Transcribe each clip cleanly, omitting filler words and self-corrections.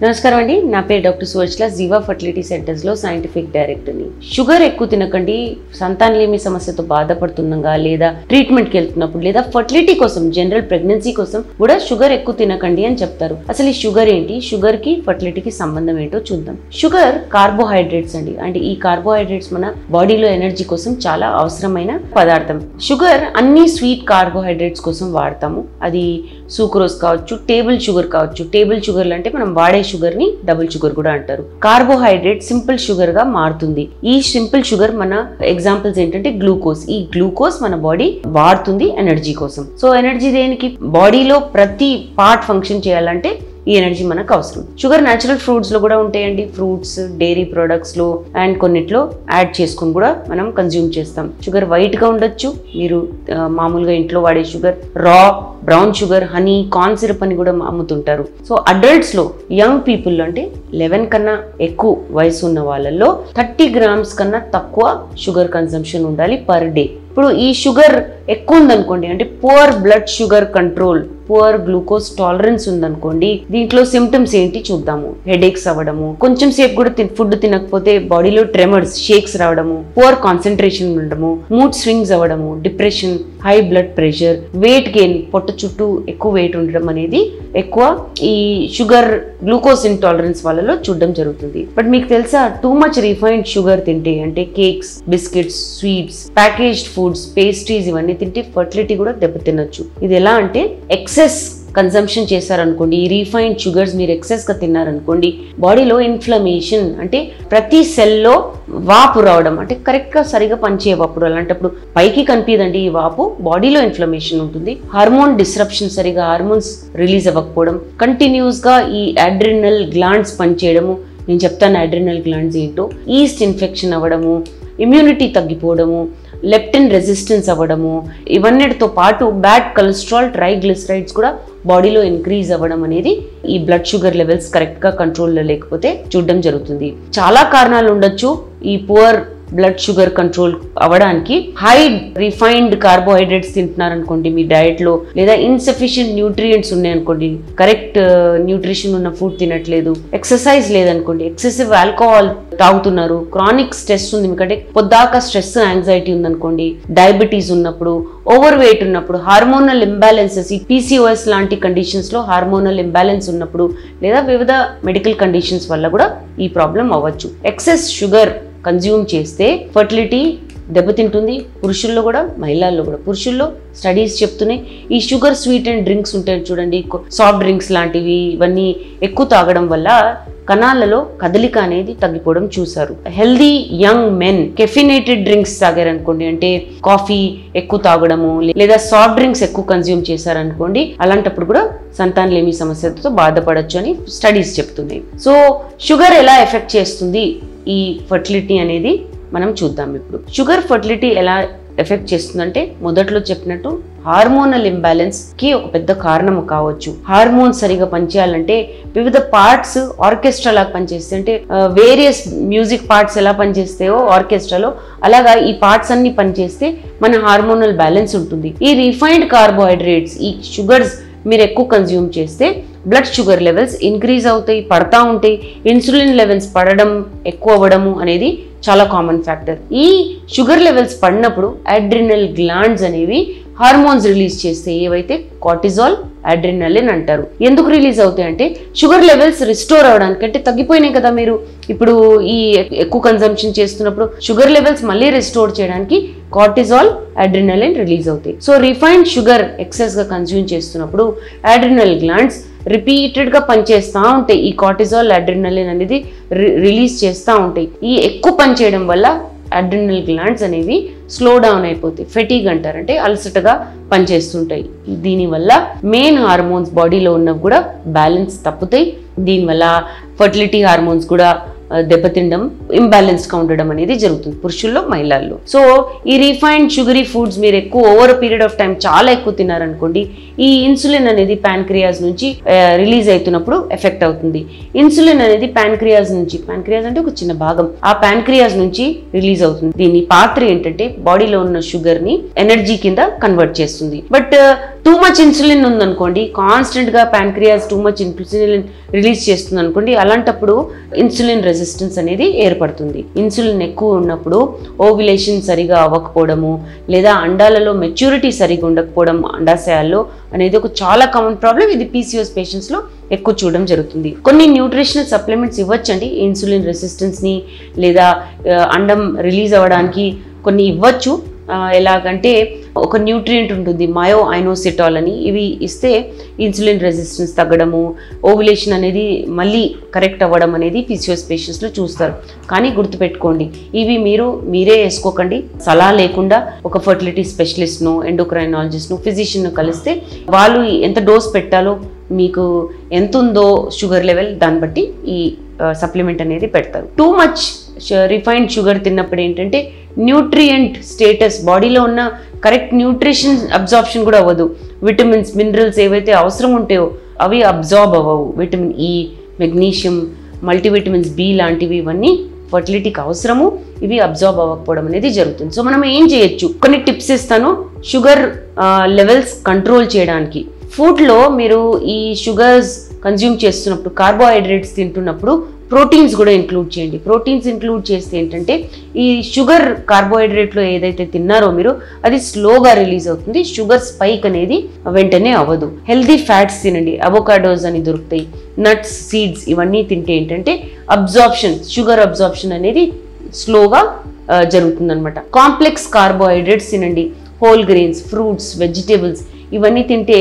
నమస్కారం అండి, నా పేరు డాక్టర్ సువర్చల, జీవా ఫర్టిలిటీ సెంటర్స్లో సైంటిఫిక్ డైరెక్టర్ని. షుగర్ ఎక్కువ తినకండి. సంతానలేమి సమస్యతో బాధపడుతున్నాగా, లేదా ట్రీట్మెంట్కి వెళ్తున్నప్పుడు, లేదా ఫర్టిలిటీ కోసం, జనరల్ ప్రెగ్నెన్సీ కోసం కూడా షుగర్ ఎక్కువ తినకండి అని చెప్తారు. అసలు ఈ షుగర్ ఏంటి, షుగర్కి ఫర్టిలిటీకి సంబంధం ఏంటో చూద్దాం. షుగర్ కార్బోహైడ్రేట్స్ అండి. అంటే ఈ కార్బోహైడ్రేట్స్ మన బాడీలో ఎనర్జీ కోసం చాలా అవసరమైన పదార్థం. షుగర్ అన్ని స్వీట్ కార్బోహైడ్రేట్స్ కోసం వాడతాము. అది సూక్రోజ్ కావచ్చు, టేబుల్ షుగర్ కావచ్చు. టేబుల్ షుగర్లు అంటే మనం వాడే షుగర్ ని డబుల్ షుగర్ కూడా అంటారు. కార్బోహైడ్రేట్ సింపుల్ షుగర్ గా మారుతుంది. ఈ సింపుల్ షుగర్ మన ఎగ్జాంపుల్స్ ఏంటంటే గ్లూకోజ్. ఈ గ్లూకోజ్ మన బాడీ వాడుతుంది ఎనర్జీ కోసం. సో ఎనర్జీ దేనికి? బాడీలో ప్రతి పార్ట్ ఫంక్షన్ చేయాలంటే ఈ ఎనర్జీ మనకు అవసరం. షుగర్ న్యాచురల్ ఫ్రూట్స్ లో కూడా ఉంటాయండి. ఫ్రూట్స్, డైరీ ప్రొడక్ట్స్ లో అండ్ కొన్నిట్లో యాడ్ చేసుకుని కూడా మనం కన్జ్యూమ్ చేస్తాం. షుగర్ వైట్ గా ఉండొచ్చు. మీరు మామూలుగా ఇంట్లో వాడే షుగర్, రా, brown sugar, honey, corn syrup అని కూడా అమ్ముతుంటారు. సో అడల్ట్స్ లో, యంగ్ పీపుల్ అంటే 11 కన్నా ఎక్కువ వయసు ఉన్న వాళ్ళల్లో 30 grams కన్నా తక్కువ షుగర్ కన్సంప్షన్ ఉండాలి పర్ డే. ఇప్పుడు ఈ షుగర్ ఎక్కువ ఉందనుకోండి, అంటే poor blood sugar control, poor glucose tolerance ఉందనుకోండి, దీంట్లో సిమ్టమ్స్ ఏంటి చూద్దాము. హెడేక్స్ అవ్వడము, కొంచెం సేపు కూడా ఫుడ్ తినకపోతే బాడీలో ట్రెమర్స్, షేక్స్ రావడము, పువర్ కాన్సన్ట్రేషన్ ఉండడము, మూడ్ స్వింగ్స్ అవ్వడము, depression, high blood pressure, weight gain, పొట్ట చుట్టూ ఎక్కువ వెయిట్ ఉండడం అనేది ఎక్కువ ఈ షుగర్ గ్లూకోజ్ ఇంటాలరెన్స్ వాళ్ళలో చూడడం జరుగుతుంది. బట్ మీకు తెలుసా, టూ మచ్ రిఫైన్డ్ షుగర్ తింటే, అంటే cakes, biscuits, sweets, packaged foods, pastries ఇవన్నీ తింటే ఫర్టిలిటీ కూడా దెబ్బతినొచ్చు. ఇది ఎలా అంటే, ఎక్సెస్ కన్సంప్షన్ చేశారనుకోండి, ఈ రీఫైన్డ్ షుగర్స్ మీరు ఎక్సెస్గా తిన్నారనుకోండి, బాడీలో ఇన్ఫ్లమేషన్, అంటే ప్రతి సెల్లో వాపు రావడం, అంటే కరెక్ట్గా సరిగా పనిచేయవు. అప్పుడు అలాంటప్పుడు పైకి కనిపించదండి ఈ వాపు, బాడీలో ఇన్ఫ్లమేషన్ ఉంటుంది. హార్మోన్ డిస్రప్షన్, సరిగా హార్మోన్స్ రిలీజ్ అవ్వకపోవడం, కంటిన్యూస్గా ఈ అడ్రినల్ గ్లాండ్స్ పనిచేయడము. నేను చెప్తాను అడ్రినల్ గ్లాండ్స్ ఏంటో. ఈస్ట్ ఇన్ఫెక్షన్ అవ్వడము, ఇమ్యూనిటీ తగ్గిపోవడము, లెప్టిన్ రెసిస్టెన్స్ అవ్వడము, ఇవన్నిటితో పాటు బ్యాడ్ కొలెస్ట్రాల్, ట్రైగ్లిసరైడ్స్ కూడా బాడీలో ఇంక్రీజ్ అవ్వడం అనేది ఈ బ్లడ్ షుగర్ లెవెల్స్ కరెక్ట్గా కంట్రోల్లో లేకపోతే చూడడం జరుగుతుంది. చాలా కారణాలు ఉండొచ్చు ఈ పువర్ బ్లడ్ షుగర్ కంట్రోల్ అవ్వడానికి. హై రిఫైన్డ్ కార్బోహైడ్రేట్స్ తింటున్నారనుకోండి మీ డయట్లో, లేదా ఇన్సఫిషియెంట్ న్యూట్రియంట్స్ ఉన్నాయనుకోండి, కరెక్ట్ న్యూట్రిషన్ ఉన్న ఫుడ్ తినట్లేదు, ఎక్సర్సైజ్ లేదనుకోండి, ఎక్సెసివ్ ఆల్కహాల్ తాగుతున్నారు, క్రానిక్ స్ట్రెస్ ఉంది, ఎందుకంటే పొద్దాక స్ట్రెస్, యాంగ్జైటీ ఉందనుకోండి, డయాబెటీస్ ఉన్నప్పుడు, ఓవర్ వెయిట్ ఉన్నప్పుడు, హార్మోనల్ ఇంబ్యాలెన్సెస్, ఈ PCOS లాంటి కండిషన్స్ లో హార్మోనల్ ఇంబ్యాలెన్స్ ఉన్నప్పుడు, లేదా వివిధ మెడికల్ కండిషన్స్ వల్ల కూడా ఈ ప్రాబ్లం అవ్వచ్చు. ఎక్సెస్ షుగర్ కన్జ్యూమ్ చేస్తే ఫర్టిలిటీ దెబ్బతింటుంది. పురుషుల్లో కూడా, మహిళల్లో కూడా. పురుషుల్లో స్టడీస్ చెప్తున్నాయి, ఈ షుగర్ స్వీట్ అండ్ డ్రింక్స్ ఉంటాయి చూడండి, సాఫ్ట్ డ్రింక్స్ లాంటివి, ఇవన్నీ ఎక్కువ తాగడం వల్ల కణాలలో కదలిక అనేది తగ్గిపోవడం చూసారు. Healthy young men caffeinated drinks తాగారనుకోండి, అంటే కాఫీ ఎక్కువ తాగడము, లేదా సాఫ్ట్ డ్రింక్స్ ఎక్కువ కన్జ్యూమ్ చేశారనుకోండి, అలాంటప్పుడు కూడా సంతానలేమి సమస్యతో బాధపడచ్చు అని స్టడీస్ చెప్తున్నాయి. సో షుగర్ ఎలా ఎఫెక్ట్ చేస్తుంది ఈ ఫర్టిలిటీ అనేది మనం చూద్దాం. ఇప్పుడు షుగర్ ఫర్టిలిటీ ఎలా ఎఫెక్ట్ చేస్తుందంటే, మొదట్లో చెప్పినట్టు హార్మోనల్ ఇంబ్యాలెన్స్ కి ఒక పెద్ద కారణం కావచ్చు. హార్మోన్స్ సరిగా పనిచేయాలంటే వివిధ పార్ట్స్ ఆర్కెస్ట్రా లాగా పనిచేస్తాయి. అంటే వేరియస్ మ్యూజిక్ పార్ట్స్ ఎలా పనిచేస్తాయో ఆర్కెస్ట్రాలో, అలాగా ఈ పార్ట్స్ అన్ని పనిచేస్తే మన హార్మోనల్ బ్యాలెన్స్ ఉంటుంది. ఈ రిఫైన్డ్ కార్బోహైడ్రేట్స్, ఈ షుగర్స్ మీరు ఎక్కువ కన్జ్యూమ్ చేస్తే బ్లడ్ షుగర్ లెవెల్స్ ఇంక్రీజ్ అవుతాయి, పడతా ఉంటాయి. ఇన్సులిన్ లెవెల్స్ పడడం, ఎక్కువ అవ్వడము అనేది చాలా కామన్ ఫ్యాక్టర్. ఈ షుగర్ లెవెల్స్ పడినప్పుడు అడ్రినల్ గ్లాండ్స్ అనేవి హార్మోన్స్ రిలీజ్ చేస్తే, ఏవైతే కార్టిజాల్, అడ్రినలిన్ అంటారు. ఎందుకు రిలీజ్ అవుతాయి అంటే, షుగర్ లెవెల్స్ రిస్టోర్ అవడానికి. అంటే తగ్గిపోయినాయి కదా, మీరు ఇప్పుడు ఈ ఎక్కువ కన్సంప్షన్ చేస్తున్నప్పుడు షుగర్ లెవెల్స్ మళ్ళీ రిస్టోర్ చేయడానికి కార్టిజాల్, అడ్రినలిన్ రిలీజ్ అవుతాయి. సో రిఫైన్డ్ షుగర్ ఎక్సెస్ గా కన్జ్యూమ్ చేస్తున్నప్పుడు అడ్రినల్ గ్లాండ్స్ రిపీటెడ్ గా పనిచేస్తూ ఉంటాయి. ఈ కార్టిజాల్, అడ్రినలిన్ అనేది రిలీజ్ చేస్తూ ఉంటాయి. ఈ ఎక్కువ పనిచేయడం వల్ల అడ్రినల్ గ్లాండ్స్ అనేవి స్లో డౌన్ అయిపోతాయి. ఫెటీగ్ అంటారు, అంటే అలసటగా పనిచేస్తుంటాయి. దీనివల్ల మెయిన్ హార్మోన్స్ బాడీలో ఉన్నవి కూడా బ్యాలెన్స్ తప్పుతాయి. దీనివల్ల ఫర్టిలిటీ హార్మోన్స్ కూడా దెబ్బతిండడం, ఇంబ్యాలెన్స్గా ఉండడం అనేది జరుగుతుంది పురుషుల్లో, మహిళల్లో. సో ఈ రిఫైన్డ్ షుగరీ ఫుడ్స్ మీరు ఎక్కువ ఓవర్ పీరియడ్ ఆఫ్ టైం చాలా ఎక్కువ తిన్నారనుకోండి, ఈ ఇన్సులిన్ అనేది ప్యాన్క్రియాస్ నుంచి రిలీజ్ అవుతున్నప్పుడు ఎఫెక్ట్ అవుతుంది. ఇన్సులిన్ అనేది ప్యాన్క్రియాస్ నుంచి, ప్యాన్క్రియాస్ అంటే ఒక చిన్న భాగం, ఆ ప్యాన్క్రియాస్ నుంచి రిలీజ్ అవుతుంది. దీని పాత్ర ఏంటంటే బాడీలో ఉన్న షుగర్ ని ఎనర్జీ కింద కన్వర్ట్ చేస్తుంది. బట్ టూ మచ్ ఇన్సులిన్ ఉందనుకోండి, కాన్స్టెంట్ గా pancreas too much insulin release చేస్తుంది అనుకోండి, అలాంటప్పుడు ఇన్సులిన్ రెసిస్టెన్స్ అనేది ఏర్పడుతుంది. ఇన్సులిన్ ఎక్కువ ఉన్నప్పుడు ఓవ్యులేషన్ సరిగా అవ్వకపోవడము, లేదా అండాలలో మెచ్యూరిటీ సరిగా ఉండకపోవడం అండాశయాల్లో అనేది ఒక చాలా కామన్ ప్రాబ్లం. ఇది PCOS పేషెంట్స్ లో ఎక్కువ చూడడం జరుగుతుంది. కొన్ని న్యూట్రిషనల్ సప్లిమెంట్స్ ఇవ్వచ్చండి ఇన్సులిన్ రెసిస్టెన్స్ ని, లేదా అండం రిలీజ్ అవ్వడానికి కొన్ని ఇవ్వచ్చు. ఎలాగంటే ఒక న్యూట్రియంట్ ఉంటుంది మయో ఐనోసిటాల్ అని, ఇవి ఇస్తే ఇన్సులిన్ రెసిస్టెన్స్ తగ్గడము, ఓవ్యులేషన్ అనేది మళ్ళీ కరెక్ట్ అవ్వడం అనేది PCOS పేషెంట్స్లో చూస్తారు. కానీ గుర్తుపెట్టుకోండి, ఇవి మీరే వేసుకోకండి. సలహా లేకుండా ఒక ఫర్టిలిటీ స్పెషలిస్ట్ను, ఎండోక్రైనాలజిస్ట్ను, ఫిజిషియన్ను కలిస్తే వాళ్ళు ఎంత డోస్ పెట్టాలో, మీకు ఎంత ఉందో షుగర్ లెవెల్, దాన్ని బట్టి ఈ సప్లిమెంట్ అనేది పెడతారు. టూ మచ్ రిఫైన్డ్ షుగర్ తిన్నప్పుడు ఏంటంటే న్యూట్రియంట్ స్టేటస్, బాడీలో ఉన్న కరెక్ట్ న్యూట్రిషన్ అబ్జార్ప్షన్ కూడా అవ్వదు. విటమిన్స్, మినరల్స్ ఏవైతే అవసరం ఉంటాయో అవి అబ్జార్బ్ అవ్వవు. Vitamin E, magnesium, multivitamins B లాంటివి ఇవన్నీ ఫర్టిలిటీకి అవసరము, ఇవి అబ్జార్బ్ అవ్వకపోవడం అనేది జరుగుతుంది. సో మనం ఏం చేయొచ్చు, కొన్ని టిప్స్ ఇస్తాను షుగర్ లెవెల్స్ కంట్రోల్ చేయడానికి. ఫుడ్లో మీరు ఈ షుగర్స్ కన్జ్యూమ్ చేస్తున్నప్పుడు, కార్బోహైడ్రేట్స్ తింటున్నప్పుడు ప్రోటీన్స్ కూడా ఇంక్లూడ్ చేయండి. ప్రోటీన్స్ ఇంక్లూడ్ చేస్తే ఏంటంటే ఈ షుగర్ కార్బోహైడ్రేట్లో ఏదైతే తిన్నారో మీరు, అది స్లోగా రిలీజ్ అవుతుంది, షుగర్ స్పైక్ అనేది వెంటనే అవ్వదు. హెల్దీ ఫ్యాట్స్ తినండి, అవోకాడోస్ అని దొరుకుతాయి, నట్స్, సీడ్స్, ఇవన్నీ తింటే ఏంటంటే అబ్జార్ప్షన్, షుగర్ అబ్జార్ప్షన్ అనేది స్లోగా జరుగుతుంది అనమాట. కాంప్లెక్స్ కార్బోహైడ్రేట్స్ తినండి, హోల్ గ్రెయిన్స్, ఫ్రూట్స్, వెజిటేబుల్స్, ఇవన్నీ తింటే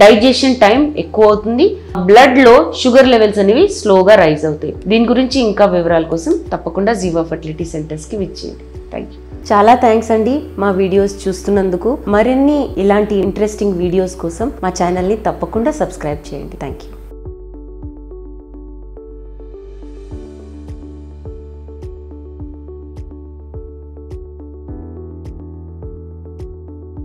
డైజెషన్ టైం ఎక్కువ అవుతుంది, బ్లడ్ లో షుగర్ లెవెల్స్ అనేవి స్లోగా రైజ్ అవుతాయి. దీని గురించి ఇంకా వివరాల కోసం తప్పకుండా జీవా ఫర్టిలిటీ సెంటర్స్కి విచ్చేయండి. Thank you. చాలా థ్యాంక్స్ అండి మా వీడియోస్ చూస్తున్నందుకు. మరిన్ని ఇలాంటి ఇంట్రెస్టింగ్ వీడియోస్ కోసం మా ఛానల్ని తప్పకుండా సబ్స్క్రైబ్ చేయండి. Thank you.